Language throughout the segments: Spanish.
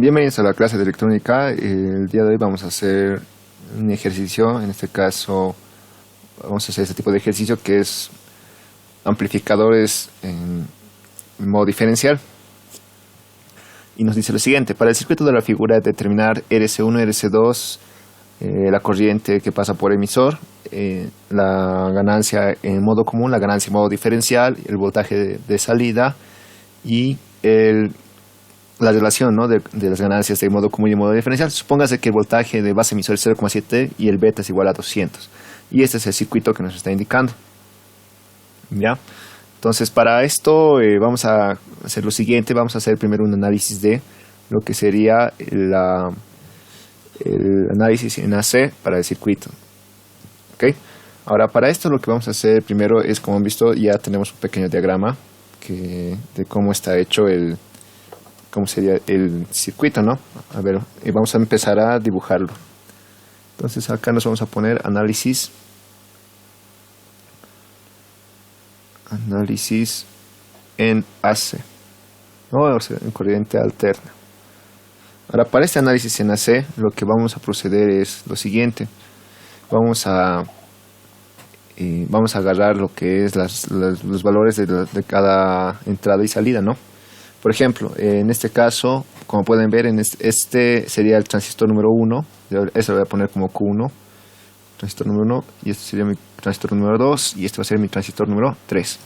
Bienvenidos a la clase de electrónica. El día de hoy vamos a hacer un ejercicio. En este caso vamos a hacer este tipo de ejercicio que es amplificadores en modo diferencial. Y nos dice lo siguiente: para el circuito de la figura, determinar RC1 y RC2, la corriente que pasa por emisor, la ganancia en modo común, la ganancia en modo diferencial, el voltaje de salida y la relación, ¿no?, de las ganancias de modo común y modo diferencial. Supóngase que el voltaje de base emisor es 0,7 y el beta es igual a 200. Y este es el circuito que nos está indicando. ¿Ya? Entonces, para esto vamos a hacer lo siguiente. Vamos a hacer primero un análisis de lo que sería el análisis en AC para el circuito. ¿Okay? Ahora, para esto lo que vamos a hacer primero es, como han visto, ya tenemos un pequeño diagrama de cómo está hecho cómo sería el circuito, ¿no? A ver, vamos a empezar a dibujarlo. Entonces acá nos vamos a poner análisis en AC, ¿no? O sea, en corriente alterna. Ahora, para este análisis en AC, lo que vamos a proceder es lo siguiente. Vamos a agarrar lo que es los valores de cada entrada y salida, ¿no? Por ejemplo, en este caso, como pueden ver, este sería el transistor número 1. Eso lo voy a poner como Q1, transistor número 1, y este sería mi transistor número 2, y este va a ser mi transistor número 3.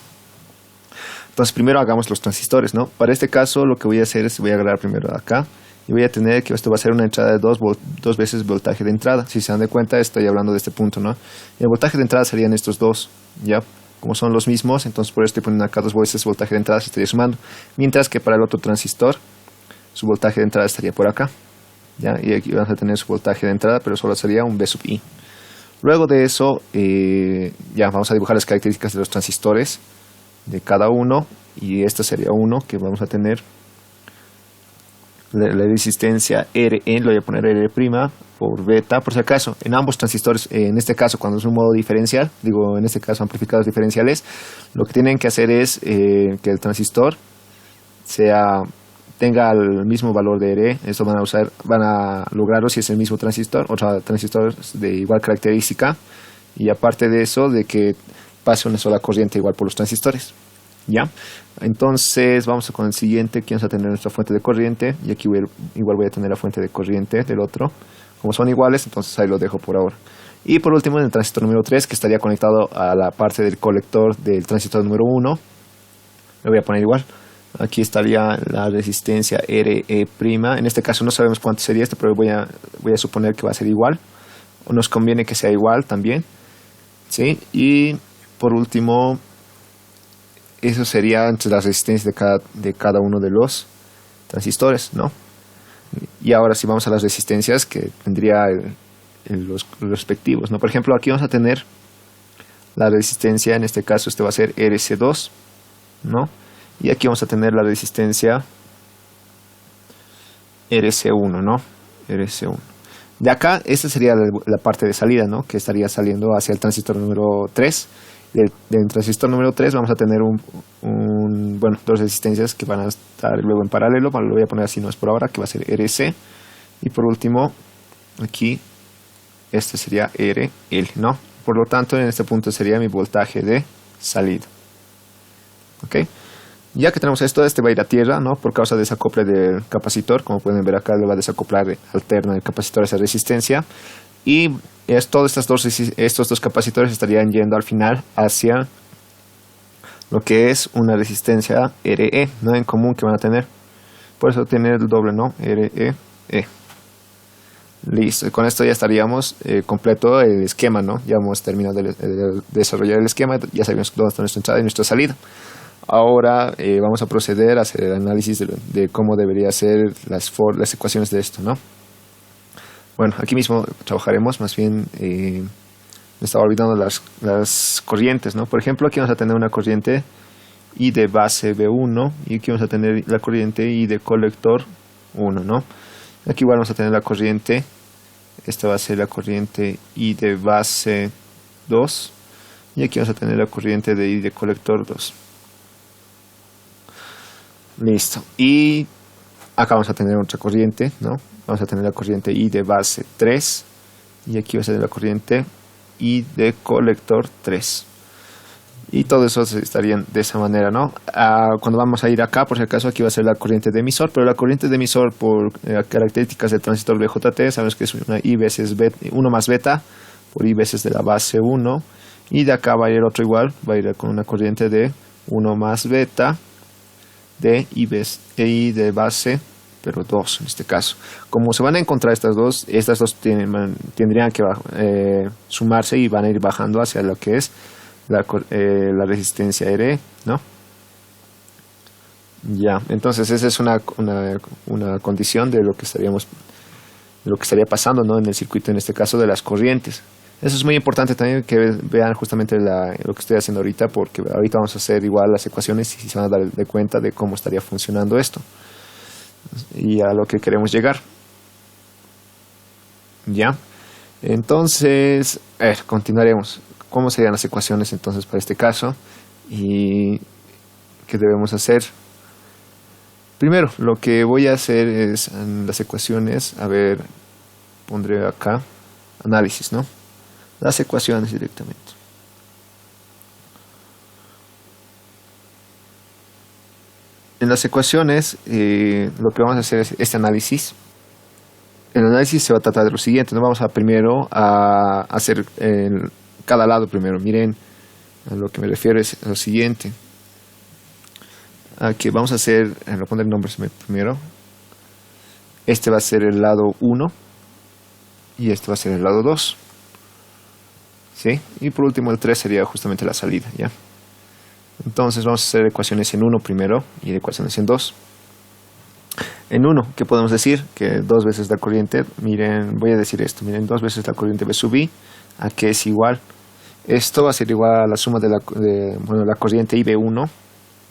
Entonces, primero hagamos los transistores, ¿no? Para este caso, lo que voy a hacer es, voy a agarrar primero acá, y voy a tener que esto va a ser una entrada de 2 veces voltaje de entrada. Si se dan de cuenta, estoy hablando de este punto, ¿no? Y el voltaje de entrada serían estos dos, ¿ya? Como son los mismos, entonces por eso estoy poniendo acá 2 veces voltaje de entrada, se estaría sumando. Mientras que para el otro transistor, su voltaje de entrada estaría por acá, ¿ya? Y aquí vamos a tener su voltaje de entrada, pero solo sería un V sub I. Luego de eso, ya vamos a dibujar las características de los transistores de cada uno. Y esta sería uno que vamos a tener la resistencia RN, lo voy a poner R' por beta, por si acaso. En ambos transistores, en este caso cuando es un modo diferencial, en este caso amplificados diferenciales, lo que tienen que hacer es que el transistor tenga el mismo valor de R. Esto van a lograrlo si es el mismo transistor, otro transistor de igual característica, y aparte de eso, de que pase una sola corriente igual por los transistores. ¿Ya? Entonces vamos con el siguiente. Aquí vamos a tener nuestra fuente de corriente, y aquí igual voy a tener la fuente de corriente del otro. Como son iguales, entonces ahí lo dejo por ahora. Y por último, en el transistor número 3, que estaría conectado a la parte del colector del transistor número 1, lo voy a poner igual. Aquí estaría la resistencia RE'. En este caso no sabemos cuánto sería esto, pero voy a suponer que va a ser igual. O nos conviene que sea igual también, ¿sí? Y por último, eso sería entre las resistencias de cada uno de los transistores, ¿no? Y ahora sí vamos a las resistencias que tendría los respectivos, ¿no? Por ejemplo, aquí vamos a tener la resistencia, en este caso este va a ser RC2, ¿no? Y aquí vamos a tener la resistencia RC1, ¿no? RC1. De acá, esta sería la parte de salida, ¿no? Que estaría saliendo hacia el transistor número 3. Del transistor número 3 vamos a tener dos resistencias que van a estar luego en paralelo. Bueno, lo voy a poner así, no es por ahora, que va a ser RC. Y por último, aquí, este sería RL, ¿no? Por lo tanto, en este punto sería mi voltaje de salida. ¿Ok? Ya que tenemos esto, este va a ir a tierra, ¿no? Por causa de desacople del capacitor. Como pueden ver acá, le va a desacoplar alterna el capacitor a esa resistencia. Y todos estos dos capacitores estarían yendo al final hacia lo que es una resistencia RE, ¿no? En común que van a tener. Por eso tiene el doble, ¿no? RE. Listo. Con esto ya estaríamos completo el esquema, ¿no? Ya hemos terminado de desarrollar el esquema. Ya sabemos dónde está nuestra entrada y nuestra salida. Ahora vamos a proceder a hacer el análisis de cómo debería ser las ecuaciones de esto, ¿no? Bueno, aquí mismo trabajaremos, más bien me estaba olvidando las corrientes, ¿no? Por ejemplo, aquí vamos a tener una corriente I de base B1, y aquí vamos a tener la corriente I de colector 1, ¿no? Aquí igual vamos a tener la corriente, esta va a ser la corriente I de base 2, y aquí vamos a tener la corriente de I de colector 2. Listo. Y Acá vamos a tener otra corriente, ¿no? Vamos a tener la corriente I de base 3 y aquí va a ser la corriente I de colector 3. Y todo eso estarían de esa manera, ¿no? Cuando vamos a ir acá, por si acaso, aquí va a ser la corriente de emisor, pero la corriente de emisor por características del transistor BJT, sabemos que es una I veces 1 más beta por I veces de la base 1. Y de acá va a ir otro igual, va a ir con una corriente de 1 más beta de I de base, pero 2 en este caso. Como se van a encontrar estas dos tendrían que sumarse y van a ir bajando hacia lo que es la resistencia R, ¿no? Ya, entonces esa es una condición de lo que estaría pasando, ¿no? En el circuito, en este caso de las corrientes. Eso es muy importante también que vean justamente lo que estoy haciendo ahorita, porque ahorita vamos a hacer igual las ecuaciones y se van a dar de cuenta de cómo estaría funcionando esto y a lo que queremos llegar. Ya, entonces, continuaremos. ¿Cómo serían las ecuaciones entonces para este caso? ¿Y qué debemos hacer? Primero, lo que voy a hacer es en las ecuaciones, a ver, pondré acá análisis, ¿no? Las ecuaciones directamente. En las ecuaciones, lo que vamos a hacer es este análisis. El análisis se va a tratar de lo siguiente, ¿no? Vamos a primero a hacer cada lado primero. Miren, a lo que me refiero es lo siguiente. Aquí vamos a hacer, voy a poner nombres primero. Este va a ser el lado 1 y este va a ser el lado 2. ¿Sí? Y por último el 3 sería justamente la salida, ¿ya? Entonces vamos a hacer ecuaciones en 1 primero y ecuaciones en 2. En 1, ¿qué podemos decir? Que 2 veces la corriente, miren, voy a decir esto, miren, 2 veces la corriente B sub I, ¿a qué es igual? Esto va a ser igual a la suma de la corriente IB1.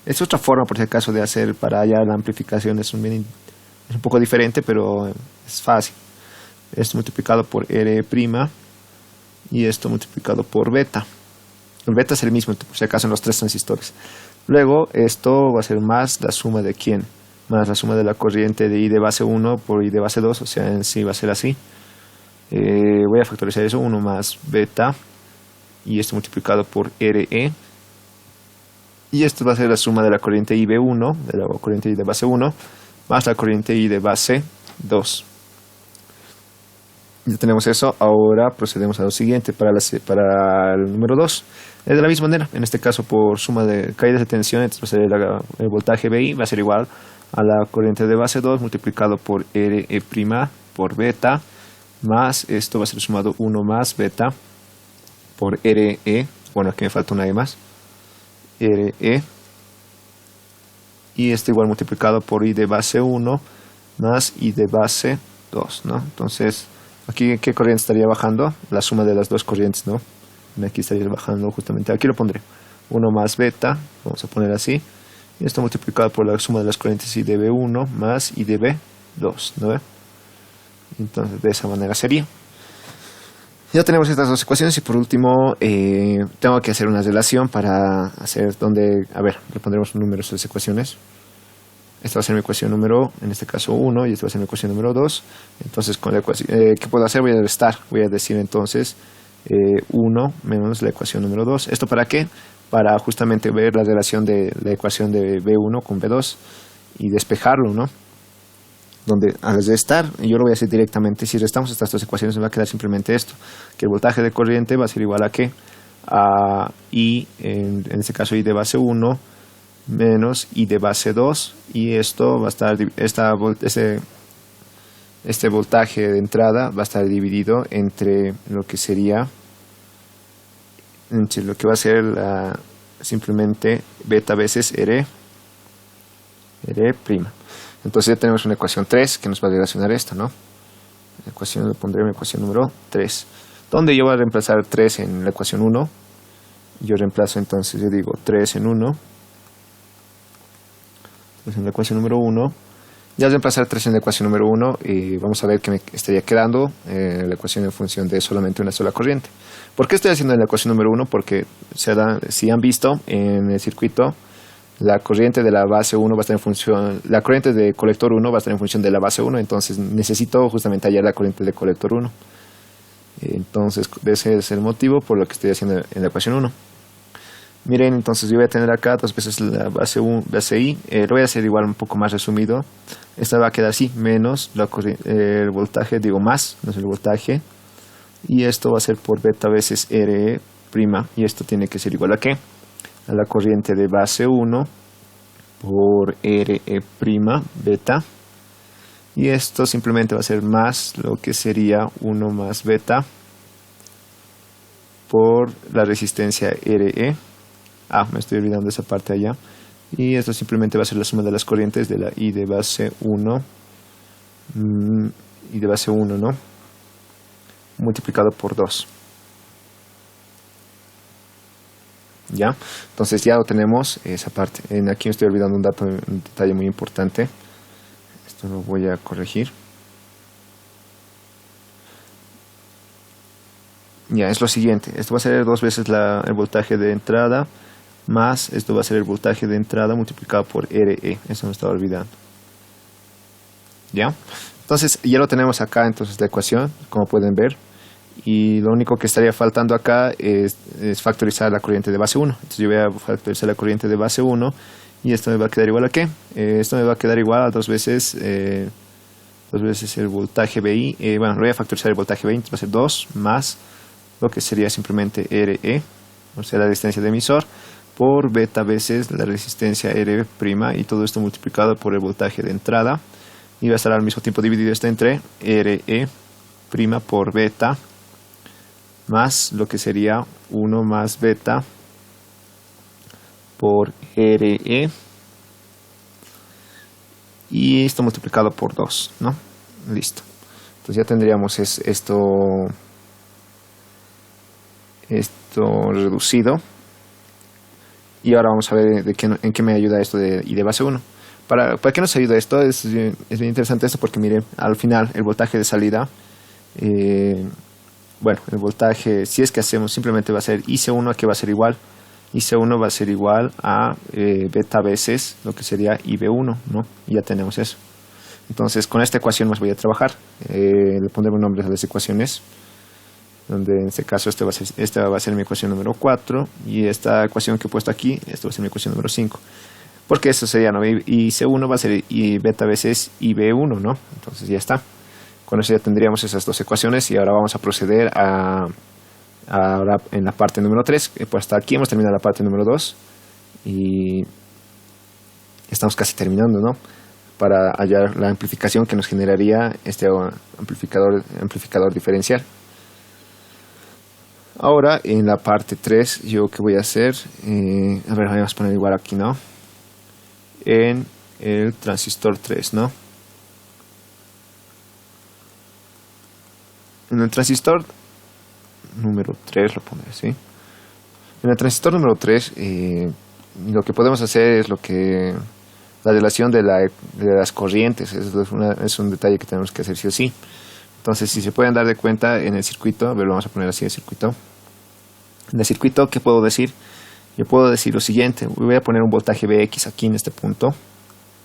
Es otra forma, por si acaso, de hacer para allá la amplificación. Es un poco diferente, pero es fácil. Esto multiplicado por R' y esto multiplicado por beta. El beta es el mismo, por si acaso, en los 3 transistores. Luego, esto va a ser más la suma de ¿quién? Más la suma de la corriente de I de base 1 por I de base 2, o sea, en sí va a ser así. Voy a factorizar eso, 1 más beta y esto multiplicado por RE, y esto va a ser la suma de la corriente IB1, de la corriente I de base 1, más la corriente I de base 2. Ya tenemos eso. Ahora procedemos a lo siguiente para el número 2. Es de la misma manera, en este caso por suma de caídas de tensión, entonces va a ser el voltaje BI va a ser igual a la corriente de base 2 multiplicado por RE' por beta, más esto va a ser sumado 1 más beta por RE, bueno, aquí me falta una E más, RE, y esto igual multiplicado por I de base 1 más I de base 2, ¿no? Entonces, aquí, ¿qué corriente estaría bajando? La suma de las dos corrientes, ¿no? Aquí estaría bajando justamente, aquí lo pondré, 1 más beta, vamos a poner así, y esto multiplicado por la suma de las corrientes I de B1 más I de B2, ¿no? Entonces, de esa manera sería. Ya tenemos estas dos ecuaciones y por último tengo que hacer una relación para hacer donde, a ver, le pondremos números a las ecuaciones. Esta va a ser mi ecuación número, en este caso 1, y esta va a ser mi ecuación número 2. Entonces, con la ecuación, ¿qué puedo hacer? Voy a restar, voy a decir entonces 1 menos la ecuación número 2. ¿Esto para qué? Para justamente ver la relación de la ecuación de B1 con B2 y despejarlo, ¿no? Donde al restar, yo lo voy a hacer directamente, si restamos estas dos ecuaciones me va a quedar simplemente esto, que el voltaje de corriente va a ser igual a ¿qué? A I, en este caso I de base 1 menos I de base 2, y esto va a estar, este voltaje de entrada va a estar dividido entre lo que sería, entre lo que va a ser simplemente beta veces R'. Entonces ya tenemos una ecuación 3 que nos va a relacionar esto, ¿no? Le pondré mi ecuación número 3. Donde yo voy a reemplazar 3 en la ecuación 1. Yo reemplazo entonces, yo digo 3 en 1. Pues en la ecuación número 1. Ya al reemplazar 3 en la ecuación número 1, vamos a ver que me estaría quedando la ecuación en función de solamente una sola corriente. ¿Por qué estoy haciendo en la ecuación número 1? Porque si han visto en el circuito, La corriente de la base 1 va a estar en función, la corriente de colector 1 va a estar en función de la base 1, entonces necesito justamente hallar la corriente de colector 1. Entonces ese es el motivo por lo que estoy haciendo en la ecuación 1. Miren, entonces yo voy a tener acá dos veces la base I, lo voy a hacer igual un poco más resumido. Esta va a quedar así, menos el voltaje, digo más, no es el voltaje. Y esto va a ser por beta veces RE prima, y esto tiene que ser igual a ¿qué? A la corriente de base 1 por RE prima beta. Y esto simplemente va a ser más lo que sería 1 más beta por la resistencia RE. Me estoy olvidando esa parte allá. Y esto simplemente va a ser la suma de las corrientes de la I de base 1 y de base 1, ¿no? Multiplicado por 2. ¿Ya? Entonces ya lo tenemos esa parte. Aquí me estoy olvidando un detalle muy importante. Esto lo voy a corregir. Ya, es lo siguiente. Esto va a ser dos veces el voltaje de entrada, más esto va a ser el voltaje de entrada multiplicado por RE. Eso me estaba olvidando. ¿Ya? Entonces ya lo tenemos acá, entonces la ecuación, como pueden ver. Y lo único que estaría faltando acá es factorizar la corriente de base 1. Entonces yo voy a factorizar la corriente de base 1 y esto me va a quedar igual a ¿qué? Esto me va a quedar igual a dos veces el voltaje BI. Bueno, lo voy a factorizar el voltaje BI, entonces va a ser 2 más lo que sería simplemente RE, o sea la resistencia de emisor, por beta veces la resistencia RE prima, y todo esto multiplicado por el voltaje de entrada, y va a estar al mismo tiempo dividido esto entre RE prima por beta más lo que sería 1 más beta por RE, y esto multiplicado por 2, ¿no? Listo. Entonces ya tendríamos esto reducido. Y ahora vamos a ver en qué me ayuda esto de I de base 1. ¿Para qué nos ayuda esto? Es bien interesante esto porque miren, al final el voltaje de salida, bueno, el voltaje, si es que hacemos, simplemente va a ser IC1, que va a ser igual. IC1 va a ser igual a beta veces lo que sería IB1, ¿no? Y ya tenemos eso. Entonces con esta ecuación más voy a trabajar. Le pondremos nombres a las ecuaciones, donde en este caso esta va a ser mi ecuación número 4, y esta ecuación que he puesto aquí, esta va a ser mi ecuación número 5. Porque eso sería, ¿no? Y C1 va a ser y beta veces IB1, ¿no? Entonces ya está. Con eso ya tendríamos esas dos ecuaciones, y ahora vamos a proceder ahora en la parte número 3. Pues hasta aquí hemos terminado la parte número 2 y estamos casi terminando, ¿no? Para hallar la amplificación que nos generaría este amplificador diferencial. Ahora en la parte 3, yo que voy a hacer, a ver, vamos a poner igual aquí, ¿no? En el transistor 3, ¿no? En el transistor número 3, lo pondré así. En el transistor número 3, lo que podemos hacer es la relación de las corrientes. Es un detalle que tenemos que hacer sí o sí. Entonces, si se pueden dar de cuenta en el circuito, a ver, lo vamos a poner así el circuito. En el circuito, ¿qué puedo decir? Yo puedo decir lo siguiente. Voy a poner un voltaje Bx aquí en este punto.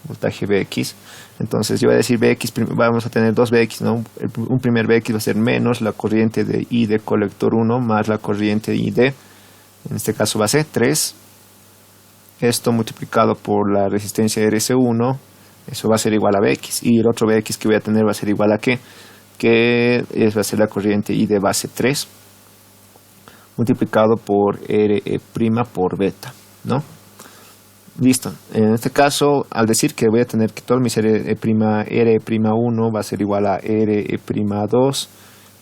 Voltaje Bx. Entonces, yo voy a decir Bx, vamos a tener dos Bx, ¿no? Un primer Bx va a ser menos la corriente de I de colector 1 más la corriente I de, en este caso va a ser 3. Esto multiplicado por la resistencia RC1, eso va a ser igual a Bx. Y el otro Bx que voy a tener va a ser igual a ¿qué? Va a ser la corriente I de base 3 multiplicado por RE' por beta, ¿no? Listo. En este caso, al decir que voy a tener que todo mi RE'1 va a ser igual a RE'2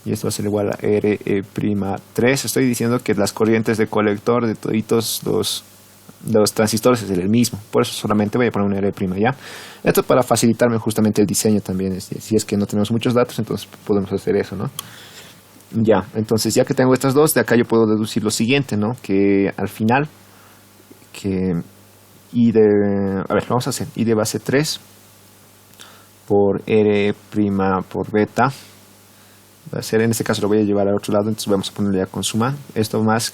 y esto va a ser igual a RE'3, estoy diciendo que las corrientes de colector de toditos los transistores es el mismo, por eso solamente voy a poner un R', ¿ya? Esto para facilitarme justamente el diseño también, si es que no tenemos muchos datos, entonces podemos hacer eso, ¿no? Ya, entonces ya que tengo estas dos, de acá yo puedo deducir lo siguiente, ¿no? Que al final, a ver, vamos a hacer I de base 3 por R' por beta, va a ser, en este caso lo voy a llevar al otro lado, entonces vamos a ponerle ya con suma, esto más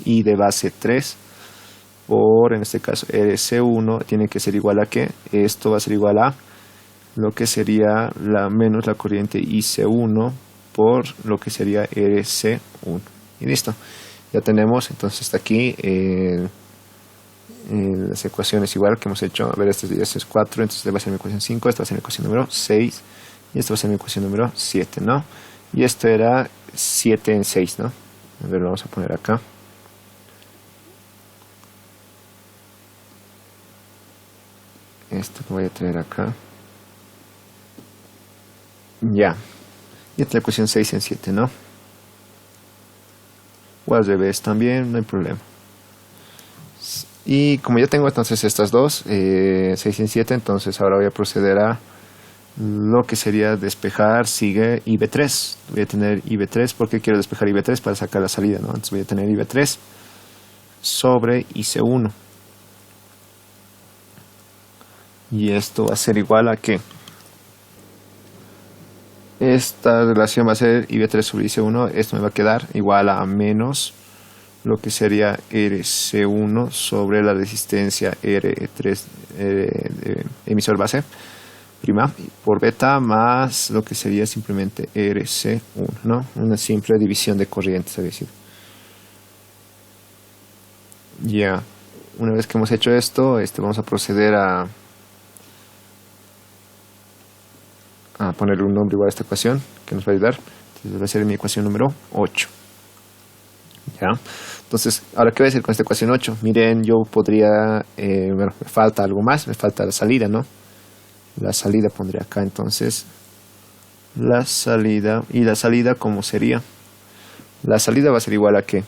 I de base 3 por, en este caso, RC1 tiene que ser igual a ¿qué? Esto va a ser igual a lo que sería la menos la corriente IC1 por lo que sería RC1. Y listo. Ya tenemos entonces hasta aquí las ecuaciones igual que hemos hecho. A ver, este es 4, entonces va a ser mi ecuación 5, esta va a ser mi ecuación número 6 y esta va a ser mi ecuación número 7, ¿no? Y esto era 7 en 6, ¿no? A ver, lo vamos a poner acá. Esto lo voy a traer acá. Ya. Y esta es la ecuación 6 en 7, ¿no? O al revés también, no hay problema. Y como ya tengo entonces estas dos, 6 en 7, entonces ahora voy a proceder a lo que sería despejar, sigue IB3. Voy a tener IB3, ¿por qué quiero despejar IB3? Para sacar la salida, ¿no? Entonces voy a tener IB3 sobre IC1. Y esto va a ser igual a ¿qué? Esta relación va a ser IB3 sobre IC1. Esto me va a quedar igual a menos lo que sería RC1 sobre la resistencia RE3 de emisor base prima por beta más lo que sería simplemente RC1, ¿no? Una simple división de corrientes, es decir. Ya, una vez que hemos hecho esto, vamos a proceder a ponerle un nombre igual a esta ecuación que nos va a ayudar. Entonces va a ser mi ecuación número 8. ¿Ya? Entonces, ahora qué voy a hacer con esta ecuación 8. Miren, yo podría, bueno, me falta algo más, me falta la salida, ¿no? La salida pondré acá entonces. La salida, y la salida ¿cómo sería? La salida va a ser igual a ¿qué?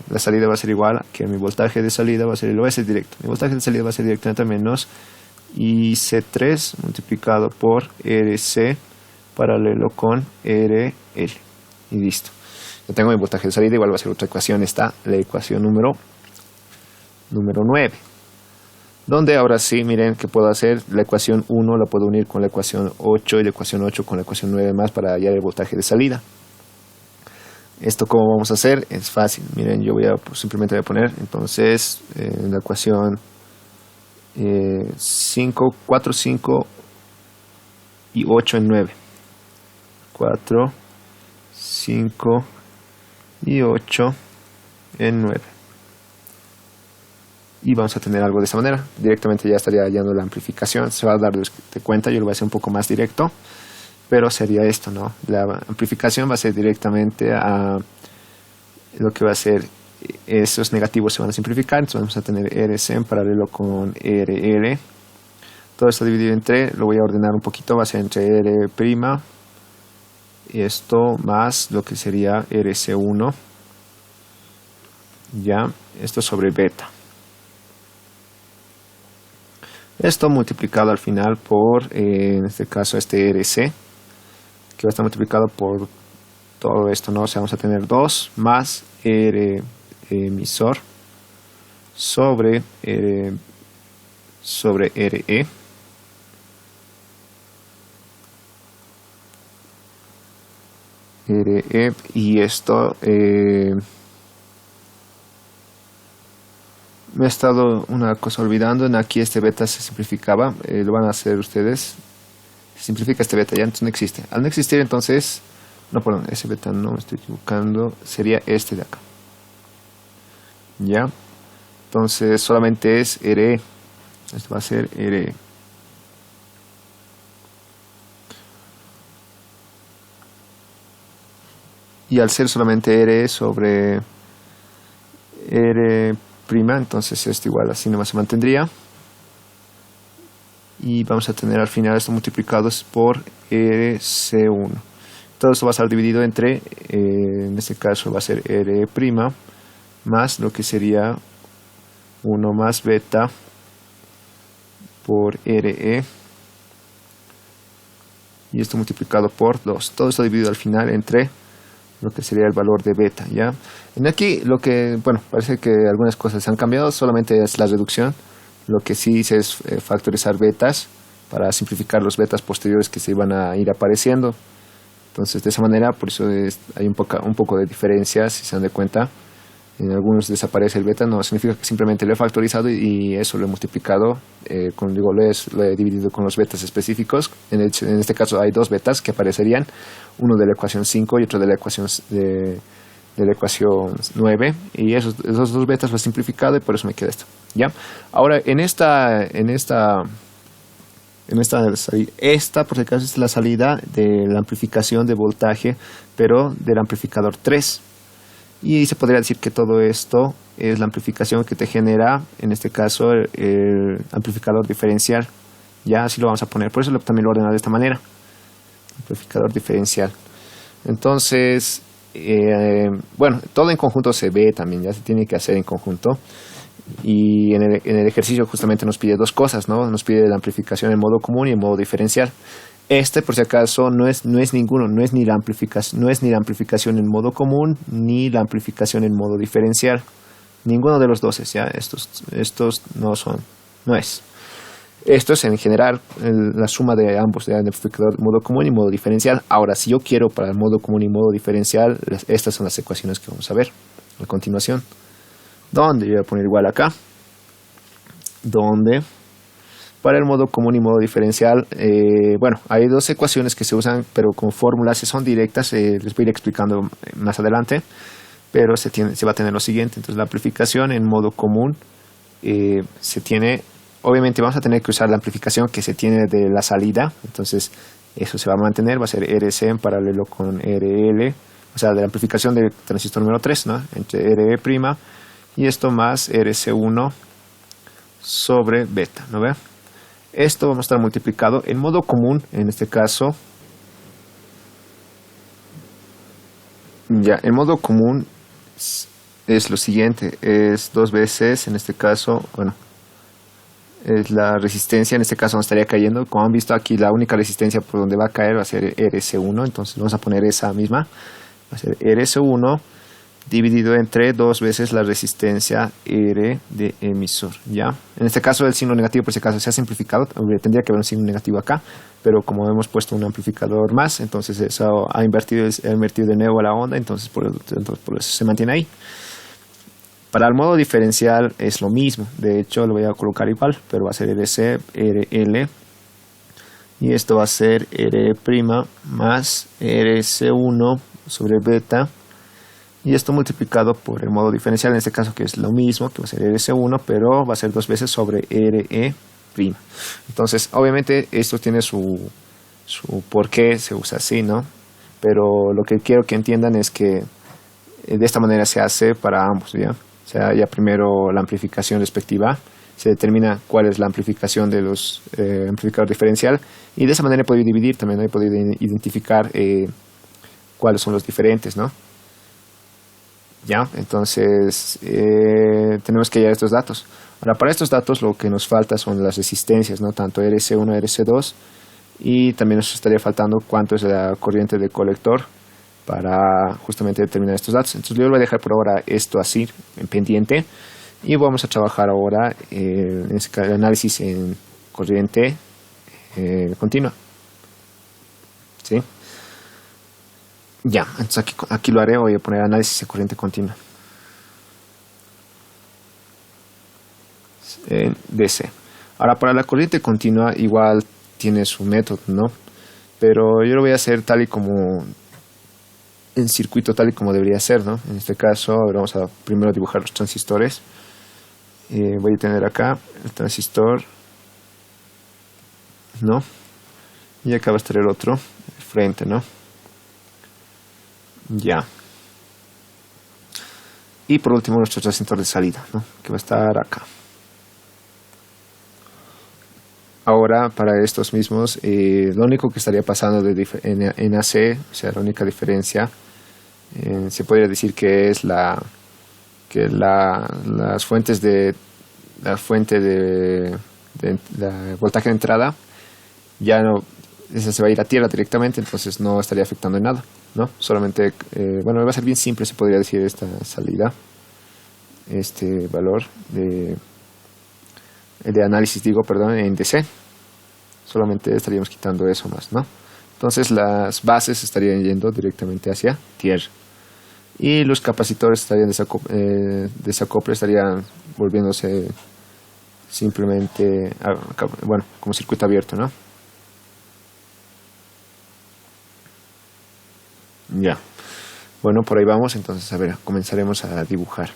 La salida va a ser igual a que mi voltaje de salida va a ser, lo voy a hacer directo. Mi voltaje de salida va a ser directamente menos IC3 multiplicado por RC paralelo con RL. Y listo. Ya tengo mi voltaje de salida, igual va a ser otra ecuación, está la ecuación número 9. Donde ahora sí, miren que puedo hacer la ecuación 1, la puedo unir con la ecuación 8 y la ecuación 8 con la ecuación 9 más para hallar el voltaje de salida. Esto cómo vamos a hacer, es fácil. Miren, yo simplemente voy a poner entonces la ecuación 4, 5 y 8 en 9. 4, 5 y 8 en 9. Y vamos a tener algo de esta manera. Directamente ya estaría hallando la amplificación. Se va a dar de cuenta, yo lo voy a hacer un poco más directo. Pero sería esto, ¿no? La amplificación va a ser directamente a lo que va a ser, esos negativos se van a simplificar. Entonces vamos a tener RC en paralelo con RL. Todo esto dividido entre, lo voy a ordenar un poquito, va a ser entre R'. Y esto más lo que sería RC1. Ya, esto sobre beta. Esto multiplicado al final por, en este caso, este RC, que va a estar multiplicado por todo esto, ¿no? O sea, vamos a tener 2 más R emisor sobre RE. RE, y esto me he estado una cosa olvidando. En aquí este beta se simplificaba, lo van a hacer ustedes. Se simplifica este beta, ya entonces no existe. Al no existir entonces, no, perdón, ese beta no, me estoy equivocando, sería este de acá. Ya, entonces solamente es RE. Esto va a ser RE. Y al ser solamente RE sobre R', entonces esto igual así nomás se mantendría. Y vamos a tener al final esto multiplicado por RC1. Todo esto va a estar dividido entre, en este caso va a ser R' más lo que sería 1 más beta por RE. Y esto multiplicado por 2. Todo esto dividido al final entre lo que sería el valor de beta, ¿ya? En aquí lo que, bueno, parece que algunas cosas han cambiado, solamente es la reducción. Lo que sí hice es factorizar betas para simplificar los betas posteriores que se iban a ir apareciendo. Entonces de esa manera, por eso hay un poco de diferencia, si se dan de cuenta. En algunos desaparece el beta, no, significa que simplemente lo he factorizado y eso lo he multiplicado, lo he dividido con los betas específicos. En este caso hay dos betas que aparecerían, uno de la ecuación 5 y otro de la ecuación de la ecuación 9, y esos dos betas lo he simplificado y por eso me queda esto. ¿Ya? Ahora, esta por si acaso es la salida de la amplificación de voltaje, pero del amplificador 3. Y se podría decir que todo esto es la amplificación que te genera, en este caso, el amplificador diferencial. Ya así lo vamos a poner, por eso también lo he ordenado de esta manera. Amplificador diferencial. Entonces, bueno, todo en conjunto se ve también, ya se tiene que hacer en conjunto. Y en el ejercicio justamente nos pide dos cosas, ¿no? Nos pide la amplificación en modo común y en modo diferencial. Por si acaso, no es ninguno, no es ni la amplificación en modo común ni la amplificación en modo diferencial. Ninguno de los dos es, ya, estos no es. Esto es en general la suma de ambos, de amplificador modo común y modo diferencial. Ahora, si yo quiero para el modo común y modo diferencial, estas son las ecuaciones que vamos a ver a continuación. Donde yo voy a poner igual acá, donde para el modo común y modo diferencial, bueno, hay dos ecuaciones que se usan, pero con fórmulas son directas, les voy a ir explicando más adelante, pero se va a tener lo siguiente. Entonces la amplificación en modo común se tiene, obviamente vamos a tener que usar la amplificación que se tiene de la salida, entonces eso se va a mantener, va a ser RC en paralelo con RL, o sea, de la amplificación del transistor número 3, ¿no? Entre RE' y esto más RC1 sobre beta, ¿no ve? Esto vamos a estar multiplicado en modo común, en este caso. Ya, en modo común es lo siguiente, es 2 veces, en este caso, bueno, es la resistencia, en este caso no estaría cayendo. Como han visto aquí, la única resistencia por donde va a caer va a ser RC1, entonces vamos a poner esa misma, va a ser RC1 dividido entre 2 veces la resistencia R de emisor, ¿ya? En este caso el signo negativo por si acaso se ha simplificado, tendría que haber un signo negativo acá, pero como hemos puesto un amplificador más, entonces eso ha invertido de nuevo a la onda, entonces por eso se mantiene ahí. Para el modo diferencial es lo mismo, de hecho lo voy a colocar igual, pero va a ser RC, RL, y esto va a ser R' más RC1 sobre beta, y esto multiplicado por el modo diferencial, en este caso que es lo mismo, que va a ser RC1, pero va a ser 2 veces sobre RE'. Entonces, obviamente, esto tiene su por qué se usa así, ¿no? Pero lo que quiero que entiendan es que de esta manera se hace para ambos, ¿ya? O sea, ya primero la amplificación respectiva, se determina cuál es la amplificación de los amplificador diferencial, y de esa manera he podido dividir, también he podido identificar cuáles son los diferentes, ¿no? Ya, entonces tenemos que hallar estos datos. Ahora, para estos datos lo que nos falta son las resistencias, ¿no? Tanto RC1, RC2, y también nos estaría faltando cuánto es la corriente de colector para justamente determinar estos datos. Entonces yo voy a dejar por ahora esto así, en pendiente, y vamos a trabajar ahora en ese análisis en corriente continua. ¿Sí? Ya, entonces aquí lo haré, voy a poner análisis de corriente continua en DC. Ahora, para la corriente continua igual tiene su método, ¿no? Pero yo lo voy a hacer tal y como el circuito tal y como debería ser, ¿no? En este caso, ahora vamos a primero dibujar los transistores. Voy a tener acá el transistor, ¿no? Y acá va a estar el otro, el frente, ¿no? Ya. Y por último nuestro transistor de salida, ¿no? Que va a estar acá. Ahora para estos mismos, lo único que estaría pasando en AC, o sea, la única diferencia, se podría decir que es las fuentes la fuente de la voltaje de entrada, ya no, esa se va a ir a tierra directamente, entonces no estaría afectando en nada, ¿no? Solamente, bueno, va a ser bien simple, se podría decir esta salida, este valor de análisis, perdón, en DC. Solamente estaríamos quitando eso más, ¿no? Entonces las bases estarían yendo directamente hacia tierra. y los capacitores estarían desacople estarían volviéndose simplemente bueno, como circuito abierto, ¿no? Ya. Bueno, por ahí vamos. Entonces, a ver, comenzaremos a dibujar.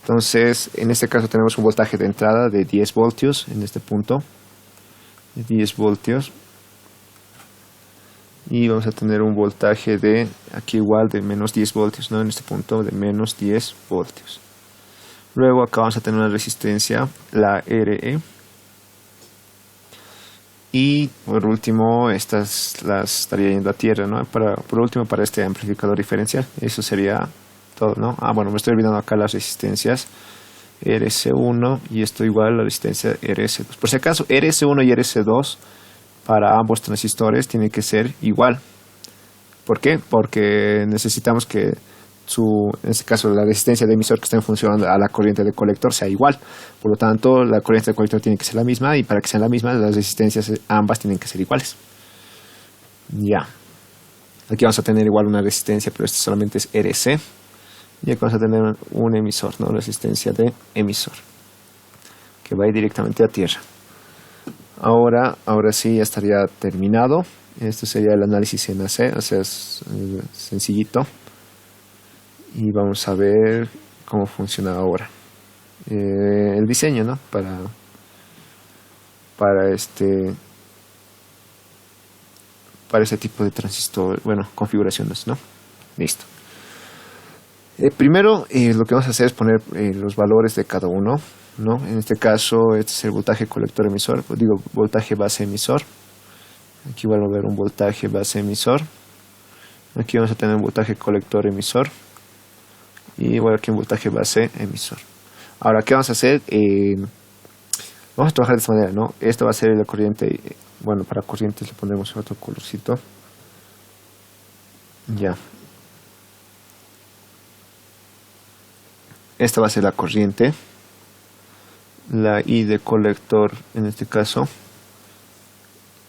Entonces, en este caso tenemos un voltaje de entrada de 10 voltios en este punto. De 10 voltios. Y vamos a tener un voltaje de, aquí igual, de menos 10 voltios, ¿no? En este punto de menos 10 voltios. Luego acá vamos a tener una resistencia, la RE. Y por último, estas las estaría yendo a tierra, ¿no? Por último, para este amplificador diferencial. Eso sería todo, ¿no? Bueno, me estoy olvidando acá las resistencias. RS1 y esto igual a la resistencia RS2. Por si acaso, RS1 y RS2 para ambos transistores tiene que ser igual. ¿Por qué? Porque necesitamos que en este caso la resistencia de emisor que está en función a la corriente de colector sea igual. Por lo tanto, la corriente de colector tiene que ser la misma, y para que sean la misma, las resistencias ambas tienen que ser iguales. Ya. Aquí vamos a tener igual una resistencia, pero esto solamente es RC. Y aquí vamos a tener un emisor, ¿no? Resistencia de emisor, que va a ir directamente a tierra. Ahora sí ya estaría terminado. Este sería el análisis en AC, o sea, es sencillito. Y vamos a ver cómo funciona ahora el diseño, ¿no? Para este tipo de transistor, bueno, configuraciones, ¿no? Listo. Primero lo que vamos a hacer es poner los valores de cada uno, ¿no? En este caso, este es el voltaje colector emisor, pues digo voltaje base emisor. Aquí vamos a ver un voltaje base emisor. Aquí vamos a tener un voltaje colector emisor. Y igual aquí un voltaje base emisor. Ahora, ¿qué vamos a hacer? Vamos a trabajar de esta manera, ¿no? Esta va a ser la corriente. Bueno, para corrientes le pondremos otro colorcito. Ya. Esta va a ser la corriente. La I de colector en este caso.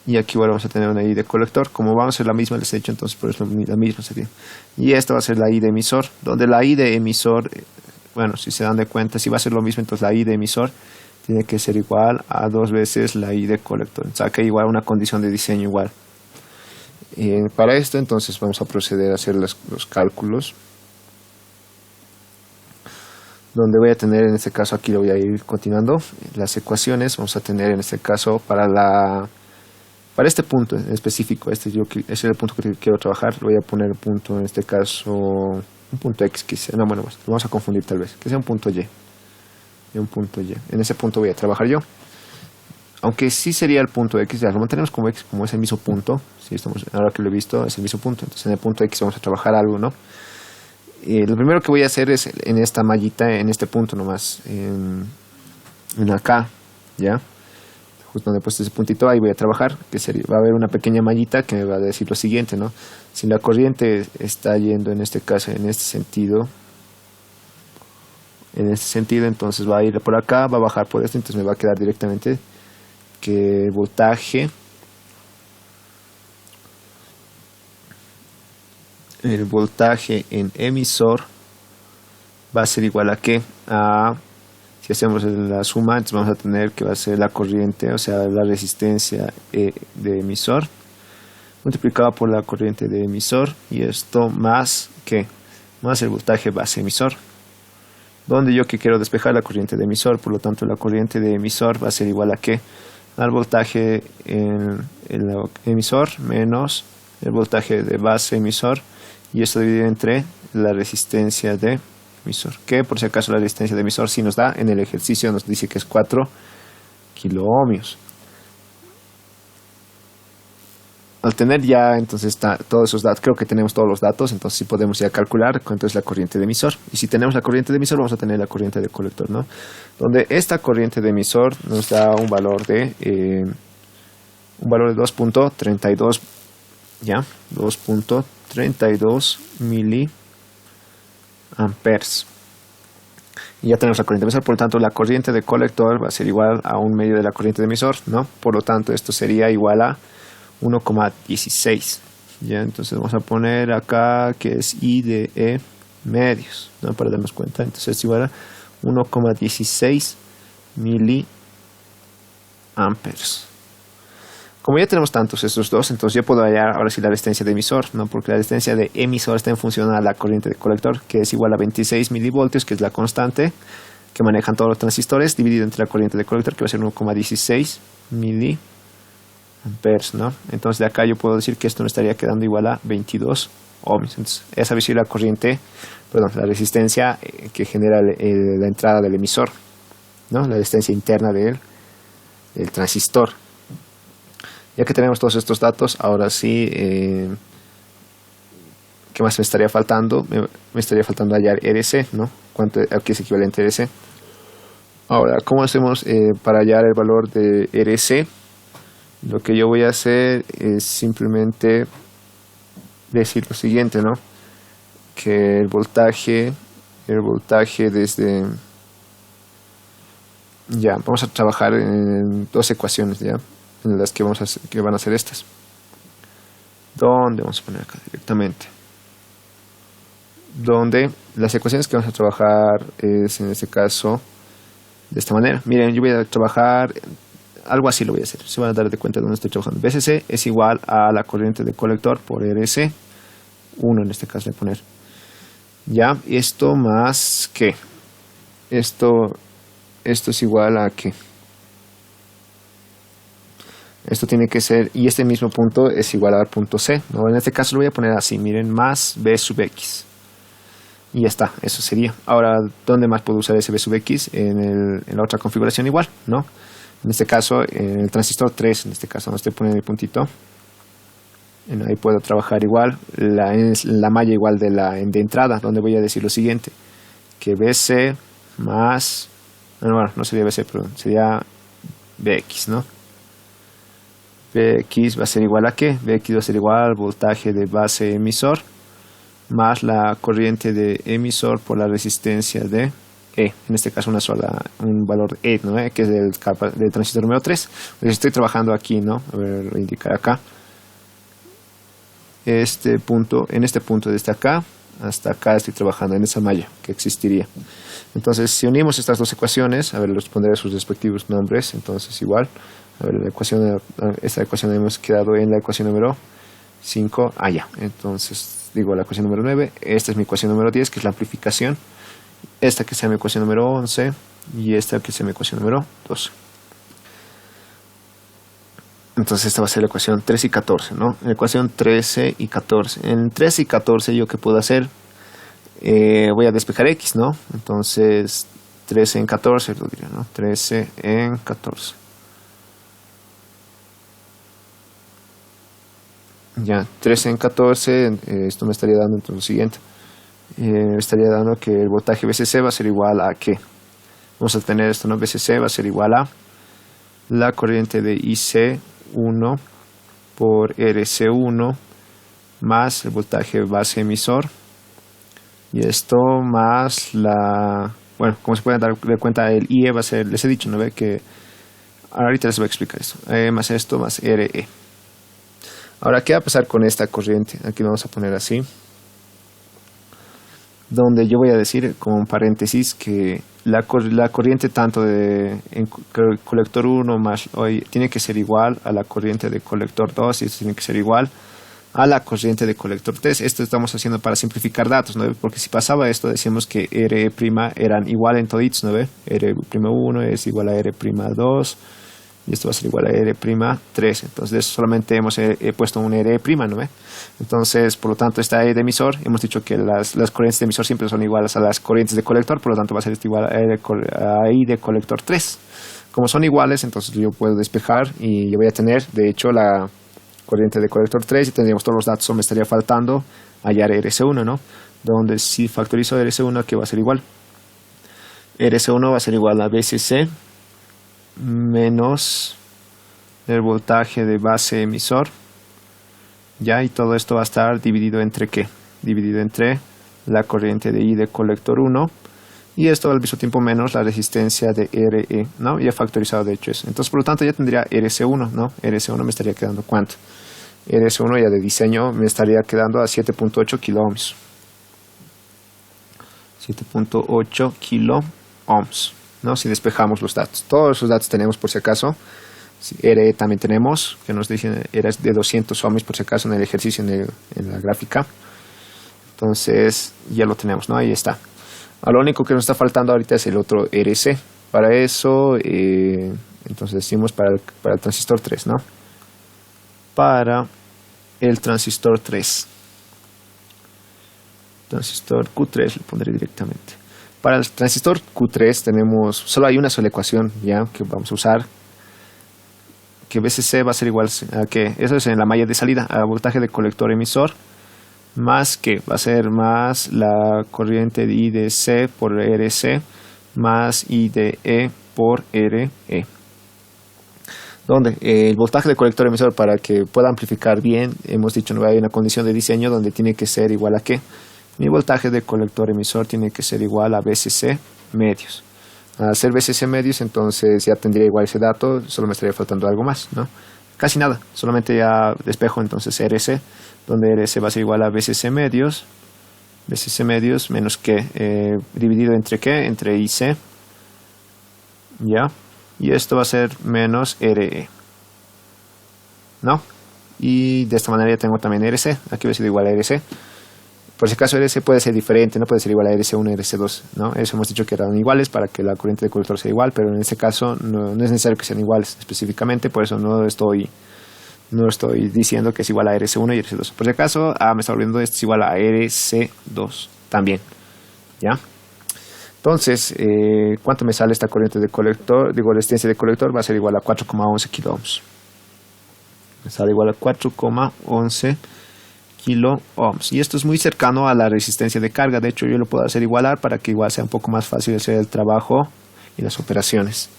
Y aquí igual vamos a tener una I de colector. Como vamos a ser la misma, les he dicho, entonces por eso la misma sería. Y esta va a ser la I de emisor. Donde la I de emisor, bueno, si se dan de cuenta, si va a ser lo mismo, entonces la I de emisor tiene que ser igual a 2 veces la I de colector. O sea, que igual una condición de diseño igual. Para esto, entonces, vamos a proceder a hacer los cálculos. Donde voy a tener, en este caso, aquí lo voy a ir continuando. Las ecuaciones, vamos a tener en este caso para este punto en específico, ese es el punto que quiero trabajar. Voy a poner un punto, en este caso, un punto X, que sea, no, bueno, pues, lo vamos a confundir tal vez, que sea un punto Y. Un punto Y. En ese punto voy a trabajar yo. Aunque sí sería el punto X, ya lo mantenemos como X, como es el mismo punto. Sí, ahora que lo he visto, es el mismo punto. Entonces en el punto X vamos a trabajar algo, ¿no? Lo primero que voy a hacer es en esta mallita, en este punto nomás, en acá, ¿ya? Justo donde he puesto ese puntito, ahí voy a trabajar, va a haber una pequeña mallita que me va a decir lo siguiente, ¿no? Si la corriente está yendo en este caso, en este sentido, entonces va a ir por acá, va a bajar por esto, entonces me va a quedar directamente que el voltaje en emisor va a ser igual a ¿qué? Si hacemos la suma, entonces vamos a tener que va a ser la corriente, o sea, la resistencia de emisor multiplicado por la corriente de emisor, y esto más ¿qué? Más el voltaje base emisor, donde yo que quiero despejar la corriente de emisor, por lo tanto la corriente de emisor va a ser igual a ¿qué? Al voltaje en el emisor menos el voltaje de base emisor, y esto dividido entre la resistencia de emisor, que por si acaso la resistencia de emisor sí nos da, en el ejercicio nos dice que es 4 kiloohmios. Al tener ya entonces todos esos datos, creo que tenemos todos los datos, entonces sí podemos ya calcular cuánto es la corriente de emisor. Y si tenemos la corriente de emisor, vamos a tener la corriente de colector, ¿no? Donde esta corriente de emisor nos da un valor de 2.32, ¿ya? 2.32 miliamperes. Y ya tenemos la corriente de emisor, por lo tanto la corriente de colector va a ser igual a 1/2 de la corriente de emisor, ¿no? Por lo tanto esto sería igual a 1,16. Ya, entonces vamos a poner acá que es I de E medios, ¿no? Para darnos cuenta. Entonces es igual a 1,16 miliamperes. Como ya tenemos tantos estos dos, entonces yo puedo hallar ahora sí la resistencia de emisor, ¿no? Porque la resistencia de emisor está en función a la corriente de colector, que es igual a 26 milivoltios, que es la constante que manejan todos los transistores, dividido entre la corriente de colector, que va a ser 1,16 miliamperes, ¿no? Entonces de acá yo puedo decir que esto me estaría quedando igual a 22 ohms. Entonces esa va a ser la corriente, perdón, la resistencia que genera la entrada del emisor, ¿no? La resistencia interna del transistor. Ya que tenemos todos estos datos, ahora sí, ¿qué más me estaría faltando? Me estaría faltando hallar RC, ¿no? ¿A qué es equivalente RC? Ahora, ¿cómo hacemos para hallar el valor de RC? Lo que yo voy a hacer es simplemente decir lo siguiente, ¿no? Que el voltaje desde... Ya, vamos a trabajar en dos ecuaciones, ¿ya? En las que van a ser estas. ¿Dónde vamos a poner acá directamente? Donde las ecuaciones que vamos a trabajar es en este caso de esta manera. Miren, yo voy a trabajar algo así, lo voy a hacer. Se van a dar de cuenta de dónde estoy trabajando. BCC es igual a la corriente de colector por RC 1 en este caso voy a poner. Ya, esto más que esto es igual a que esto tiene que ser, y este mismo punto es igual al punto C, ¿no? En este caso lo voy a poner así, miren, más B sub X. Y ya está, eso sería. Ahora, ¿dónde más puedo usar ese B sub X? En la otra configuración igual, ¿no? En este caso, en el transistor 3, en este caso, no estoy poniendo el puntito. Ahí puedo trabajar igual, la malla igual de entrada, donde voy a decir lo siguiente. Que BC más, bueno, no sería BC, perdón, sería BX, ¿no? Bx va a ser igual a ¿qué? Bx va a ser igual al voltaje de base emisor más la corriente de emisor por la resistencia de E, en este caso un valor E, ¿no? Que es del transistor número 3. Pues estoy trabajando aquí, ¿no? A ver, lo voy a indicar acá. En este punto desde acá hasta acá estoy trabajando en esa malla que existiría. Entonces, si unimos estas dos ecuaciones, a ver, los pondré sus respectivos nombres, entonces igual. A ver, esta ecuación hemos quedado en la ecuación número 5. Ya. Entonces, digo la ecuación número 9. Esta es mi ecuación número 10, que es la amplificación. Esta que sea mi ecuación número 11. Y esta que sea mi ecuación número 12. Entonces, esta va a ser la ecuación 13 y 14, ¿no? La ecuación 13 y 14. En 13 y 14, ¿yo qué puedo hacer? Voy a despejar X, ¿no? Entonces, 13 en 14, lo diría, ¿no? 13 en 14. Ya, 13 en 14, esto me estaría dando entonces lo siguiente. Me estaría dando que el voltaje BCC va a ser igual a ¿qué? Vamos a tener esto, ¿no? BCC va a ser igual a la corriente de IC1 por RC1 más el voltaje base emisor. Y esto más bueno, como se pueden dar cuenta, el IE va a ser, les he dicho, ¿no? Ve que ahorita les voy a explicar esto. Más esto más RE. Ahora, ¿qué va a pasar con esta corriente? Aquí lo vamos a poner así. Donde yo voy a decir, como un paréntesis, que la corriente tanto de colector 1 más hoy tiene que ser igual a la corriente de colector 2 y esto tiene que ser igual a la corriente de colector 3. Esto estamos haciendo para simplificar datos, ¿no? Porque si pasaba esto, decíamos que RE' eran igual en toditos, ¿no? R'1 es igual a R'2 y esto va a ser igual a R'3. Entonces solamente hemos puesto un R', ¿no? Entonces, por lo tanto, esta E de emisor, hemos dicho que las corrientes de emisor siempre son iguales a las corrientes de colector, por lo tanto va a ser esto igual a I de colector 3. Como son iguales, entonces yo puedo despejar y yo voy a tener, de hecho, la corriente de colector 3 y tendríamos todos los datos, me estaría faltando hallar RC1, ¿no? Donde si factorizo RC1, ¿qué va a ser igual? RC1 va a ser igual a BCC menos el voltaje de base emisor, ya, y todo esto va a estar dividido entre ¿qué? Dividido entre la corriente de I de colector 1 y esto al mismo tiempo menos la resistencia de RE, ¿no? Ya factorizado de hecho eso. Entonces, por lo tanto, ya tendría RC1, ¿no? RC1 me estaría quedando ¿cuánto? RS1 ya de diseño me estaría quedando a 7.8 kilo ohms. 7.8 kilo ohms, ¿no? Si despejamos los datos. Todos esos datos tenemos por si acaso. RE también tenemos, que nos dicen era de 200 ohms por si acaso en el ejercicio, en la gráfica. Entonces ya lo tenemos, ¿no? Ahí está. Lo único que nos está faltando ahorita es el otro RC. Para eso, entonces decimos para el transistor 3, ¿no? Para el transistor 3. Transistor Q3 le pondré directamente. Para el transistor Q3 tenemos, solo hay una sola ecuación ya que vamos a usar, que VCC va a ser igual a que, eso es en la malla de salida, a voltaje de colector emisor, más que va a ser más la corriente de I de C por RC, más I de E por RE. Donde el voltaje de colector emisor, para que pueda amplificar bien, hemos dicho no hay una condición de diseño donde tiene que ser igual a ¿qué? Mi voltaje de colector emisor tiene que ser igual a VCC medios. Al ser VCC medios, entonces ya tendría igual ese dato, solo me estaría faltando algo más, ¿no? Casi nada, solamente ya despejo entonces RC, donde RC va a ser igual a VCC medios menos que, dividido entre ¿qué? Entre IC, ¿ya? Y esto va a ser menos RE, ¿no? Y de esta manera ya tengo también RC, aquí va a ser igual a RC. Por si acaso RC puede ser diferente, no puede ser igual a RC1 y RC2, ¿no? Eso hemos dicho que eran iguales para que la corriente de colector sea igual, pero en este caso no es necesario que sean iguales específicamente, por eso no estoy diciendo que es igual a RC1 y RC2. Por si acaso, me está olvidando, esto es igual a RC2 también, ¿ya? Entonces, ¿cuánto me sale esta corriente de colector? Digo, la resistencia de colector va a ser igual a 4,11 kilo ohms. Me sale igual a 4,11 kilo ohms. Y esto es muy cercano a la resistencia de carga. De hecho, yo lo puedo hacer igualar para que igual sea un poco más fácil hacer el trabajo y las operaciones.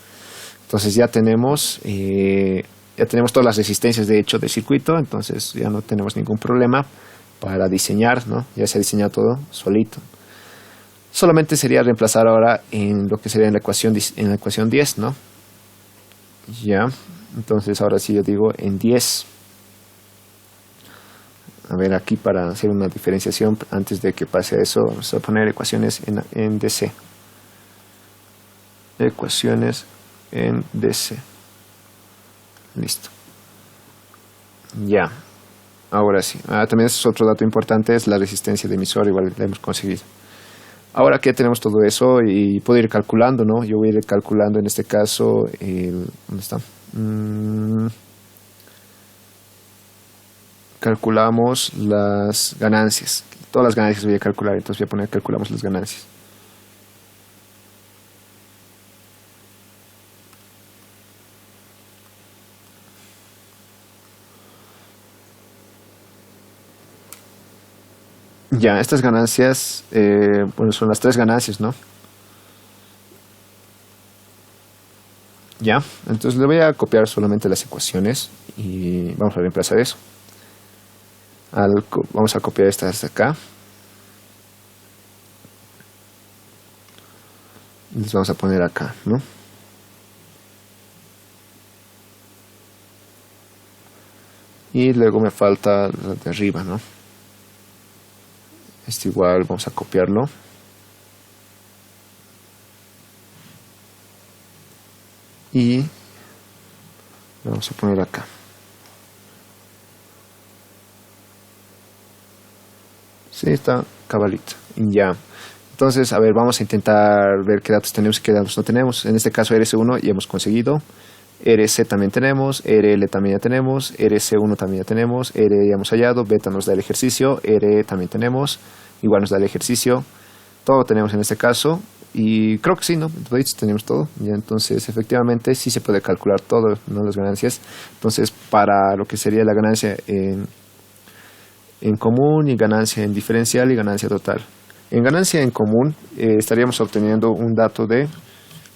Entonces ya tenemos todas las resistencias de hecho del circuito. Entonces ya no tenemos ningún problema para diseñar, ¿no? Ya se ha diseñado todo solito. Solamente sería reemplazar ahora en lo que sería en la ecuación 10, ¿no? Ya. Entonces ahora sí yo digo en 10. A ver, aquí para hacer una diferenciación, antes de que pase a eso, vamos a poner ecuaciones en DC. Ecuaciones en DC. Listo. Ya. Ahora sí. También es otro dato importante, es la resistencia de emisor, igual la hemos conseguido. Ahora que tenemos todo eso y puedo ir calculando, ¿no? Yo voy a ir calculando en este caso, ¿dónde está? Calculamos las ganancias. Todas las ganancias voy a calcular, entonces voy a poner calculamos las ganancias. Ya, estas ganancias, bueno, son las 3 ganancias, ¿no? Ya, entonces le voy a copiar solamente las ecuaciones y vamos a reemplazar eso. Vamos a copiar estas de acá. Les vamos a poner acá, ¿no? Y luego me falta la de arriba, ¿no? Este igual vamos a copiarlo. Y lo vamos a poner acá. Sí, está cabalito. Ya. Entonces, a ver, vamos a intentar ver qué datos tenemos y qué datos no tenemos. En este caso, RS1 ya hemos conseguido. RC también tenemos. RL también ya tenemos. RC1 también ya tenemos. RE ya hemos hallado. Beta nos da el ejercicio. RE también tenemos. Igual nos da el ejercicio. Todo tenemos en este caso. Y creo que sí, ¿no? Entonces tenemos todo. Ya, entonces, efectivamente, sí se puede calcular todo, ¿no? Las ganancias. Entonces, para lo que sería la ganancia en común y ganancia en diferencial y ganancia total. En ganancia en común estaríamos obteniendo un dato de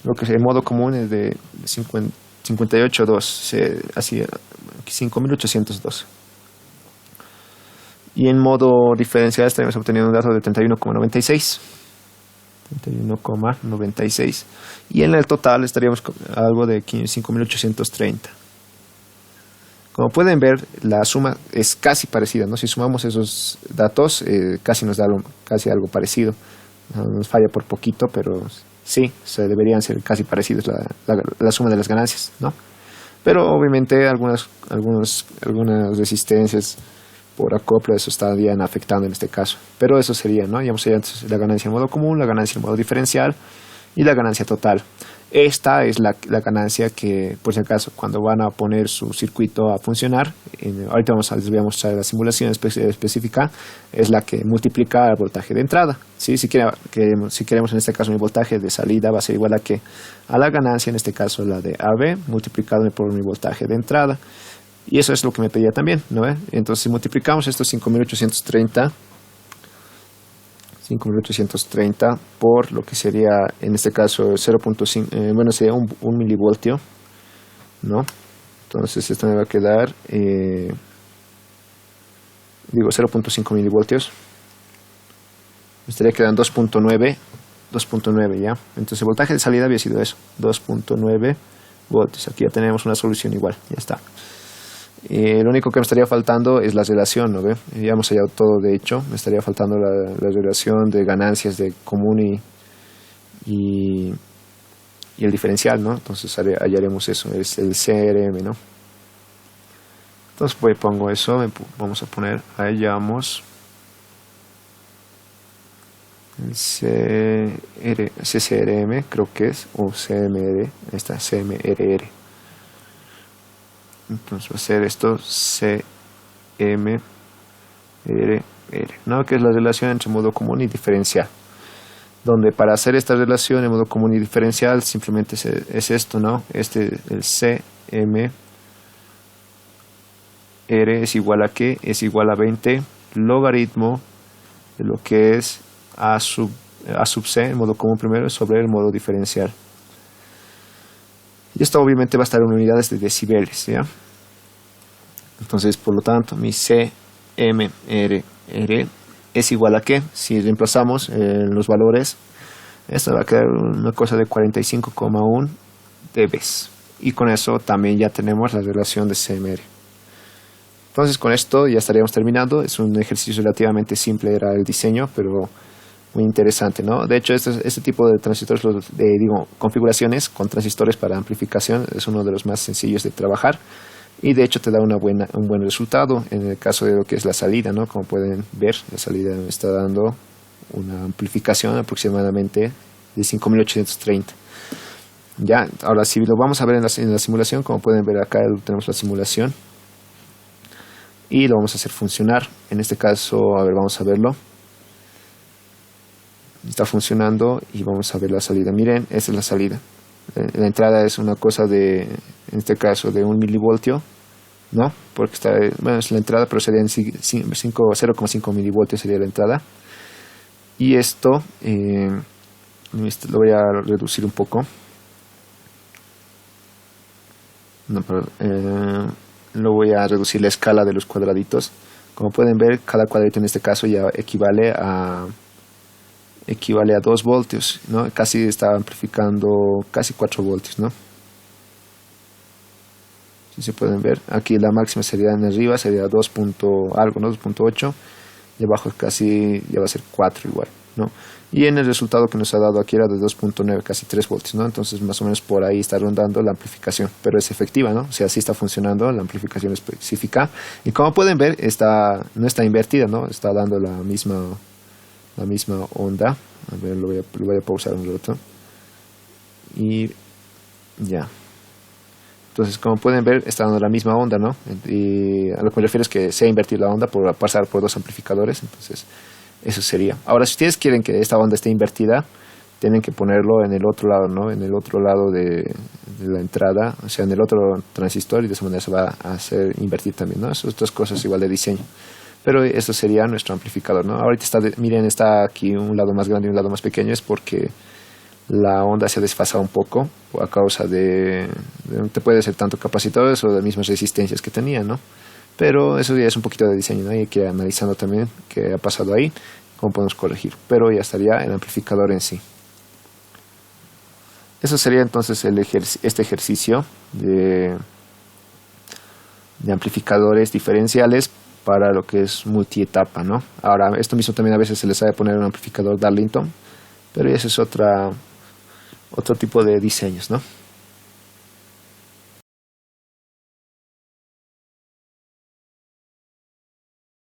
lo que en modo común es de 58.2, así 5.812. Y en modo diferencial estaríamos obteniendo un dato de 31,96. 31,96. Y en el total estaríamos con algo de 5.830. Como pueden ver, la suma es casi parecida, ¿no? Si sumamos esos datos, casi nos da casi algo parecido. Nos falla por poquito, pero sí, se deberían ser casi parecidos la suma de las ganancias, ¿no? Pero obviamente algunas resistencias por acoplo, eso estarían afectando en este caso. Pero eso sería, ¿no? Ya entonces la ganancia en modo común, la ganancia en modo diferencial y la ganancia total. Esta es la ganancia que, por si acaso, cuando van a poner su circuito a funcionar, ahorita les voy a mostrar la simulación específica, es la que multiplica el voltaje de entrada. ¿Sí? Si queremos en este caso mi voltaje de salida va a ser igual a la ganancia, en este caso la de AB, multiplicado por mi voltaje de entrada. Y eso es lo que me pedía también, ¿no? Entonces, si multiplicamos estos 5830 por lo que sería, en este caso, 0.5, bueno, sería un milivoltio, ¿no? Entonces, esto me va a quedar, 0.5 milivoltios. Me estaría quedando 2.9, ¿ya? Entonces, el voltaje de salida había sido eso, 2.9 voltios. Aquí ya tenemos una solución igual, ya está. Lo único que me estaría faltando es la relación, ¿no ve? Ya hemos hallado todo, de hecho. Me estaría faltando la relación de ganancias de común y el diferencial, ¿no? Entonces hallaremos eso, es el CRM, ¿no? Entonces pongo eso, vamos a poner, hallamos el CCRM, creo que es, o CMR, ahí está, CMRR. Entonces va a ser esto CMRR, ¿no? Que es la relación entre modo común y diferencial. Donde para hacer esta relación en modo común y diferencial simplemente es esto, ¿no? El CMR es igual a ¿qué? Es igual a 20 logaritmo de lo que es A sub C, en modo común primero, sobre el modo diferencial. Y esto obviamente va a estar en unidades de decibeles, ¿ya? Entonces, por lo tanto, mi CMRR es igual a ¿qué? Si reemplazamos los valores, esto va a quedar una cosa de 45,1 dB. Y con eso también ya tenemos la relación de CMR. Entonces, con esto ya estaríamos terminando. Es un ejercicio relativamente simple, era el diseño, pero muy interesante, ¿no? De hecho, este tipo de transistores, configuraciones con transistores para amplificación, es uno de los más sencillos de trabajar y de hecho te da un buen resultado en el caso de lo que es la salida, ¿no? Como pueden ver, la salida me está dando una amplificación aproximadamente de 5830. Ya, ahora si lo vamos a ver en la simulación, como pueden ver acá tenemos la simulación y lo vamos a hacer funcionar. En este caso, a ver, vamos a verlo. Está funcionando y vamos a ver la salida. Miren, esta es la salida. La entrada es una cosa en este caso de 1 milivoltio, ¿no? Porque es la entrada, pero serían 0,5 milivoltios sería la entrada. Y esto lo voy a reducir un poco. No, perdón, lo voy a reducir la escala de los cuadraditos. Como pueden ver, cada cuadradito en este caso ya equivale a 2 voltios, ¿no? Casi está amplificando casi 4 voltios, ¿no? Si se pueden ver, aquí la máxima sería en arriba, sería 2 algo, ¿no? 2.8, y abajo casi ya va a ser 4 igual, ¿no? Y en el resultado que nos ha dado aquí era de 2.9, casi 3 voltios, ¿no? Entonces más o menos por ahí está rondando la amplificación, pero es efectiva, ¿no? O sea, sí está funcionando la amplificación específica, y como pueden ver, no está invertida, ¿no? Está dando la misma onda. A ver, lo voy a pausar un rato y ya. Entonces, como pueden ver, está dando la misma onda, ¿no? Y a lo que me refiero es que se ha invertido la onda por pasar por 2 amplificadores. Entonces, eso sería. Ahora, si ustedes quieren que esta onda esté invertida, tienen que ponerlo en el otro lado, ¿no? En el otro lado de la entrada, o sea, en el otro transistor, y de esa manera se va a hacer invertir también, ¿no? Esas otras cosas igual de diseño. Pero esto sería nuestro amplificador, ¿no? Ahorita miren, está aquí un lado más grande y un lado más pequeño, es porque la onda se ha desfasado un poco a causa te puede ser tanto capacitores o de las mismas resistencias que tenía, ¿no? Pero eso ya es un poquito de diseño, ¿no? Y hay que ir analizando también qué ha pasado ahí, cómo podemos corregir. Pero ya estaría el amplificador en sí. Eso sería entonces este ejercicio de amplificadores diferenciales para lo que es multietapa, ¿no? Ahora, esto mismo también a veces se le sabe poner un amplificador Darlington, pero ese es otro tipo de diseños, ¿no?